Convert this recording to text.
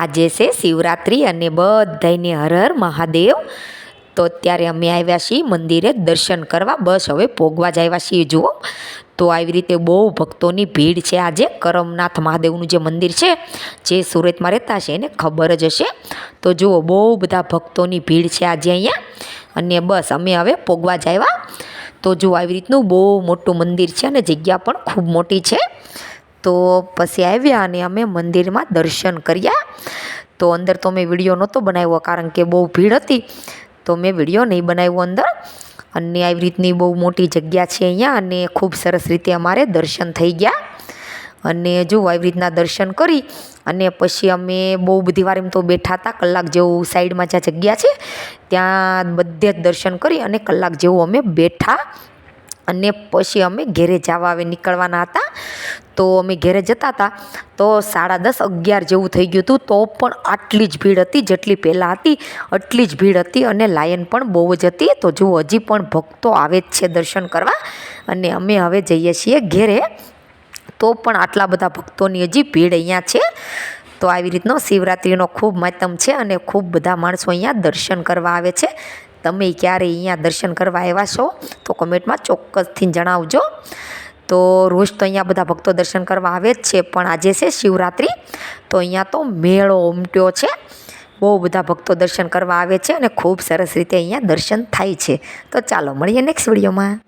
આજે છે શિવરાત્રિ અને બધાયને હર હર મહાદેવ. તો અત્યારે અમે આવ્યા છીએ મંદિરે દર્શન કરવા. બસ હવે પોગવા જ આવ્યા છીએ. જુઓ તો આવી રીતે બહુ ભક્તોની ભીડ છે આજે. કરમનાથ મહાદેવનું જે મંદિર છે, જે સુરતમાં રહેતા છે એને ખબર જ હશે. તો જુઓ બહુ બધા ભક્તોની ભીડ છે આજે અહીંયા. અને બસ અમે હવે પોગવા જ આવ્યા. તો જુઓ આવી રીતનું બહુ મોટું મંદિર છે અને જગ્યા પણ ખૂબ મોટી છે. તો પછી આવ્યા અને અમે મંદિરમાં દર્શન કર્યા. તો અંદર તો મેં વિડીયો નહોતો બનાવ્યો કારણ કે બહુ ભીડ હતી, તો મેં વિડીયો નહીં બનાવ્યો અંદર. અને આવી રીતની બહુ મોટી જગ્યા છે અહીંયા અને ખૂબ સરસ રીતે અમારે દર્શન થઈ ગયા. અને જો આવી રીતના દર્શન કરી અને પછી અમે બહુ બધી વાર એમ તો બેઠા હતા, કલાક જેવું સાઈડમાં જ્યાં જગ્યા છે ત્યાં બધે જ દર્શન કરી અને કલાક જેવું અમે બેઠા. અને પછી અમે ઘેરે જવા હવે નીકળવાના હતા. તો અમે ઘેરે જતા હતા તો 10:30 11 જેવું થઈ ગયું હતું. તો પણ આટલી જ ભીડ હતી, જેટલી પહેલાં હતી એટલી જ ભીડ હતી અને લાયન પણ બહુ જ હતી. તો જુઓ હજી પણ ભક્તો આવે જ છે દર્શન કરવા. અને અમે હવે જઈએ છીએ ઘેરે. તો પણ આટલા બધા ભક્તોની હજી ભીડ અહીંયા છે. તો આવી રીતનો શિવરાત્રિનો ખૂબ મહત્તમ છે અને ખૂબ બધા માણસો અહીંયા દર્શન કરવા આવે છે. તમે ક્યારે અહીંયા દર્શન કરવા આવ્યા છો તો કમેન્ટમાં ચોક્કસથી જણાવજો. તો રોજ તો અહીંયા બધા ભક્તો દર્શન કરવા આવે જ છે, પણ આજે છે શિવરાત્રિ, તો અહીંયા તો મેળો ઉમટ્યો છે. બહુ બધા ભક્તો દર્શન કરવા આવે છે અને ખૂબ સરસ રીતે અહીંયા દર્શન થાય છે. તો ચાલો મળીએ નેક્સ્ટ વિડીયોમાં.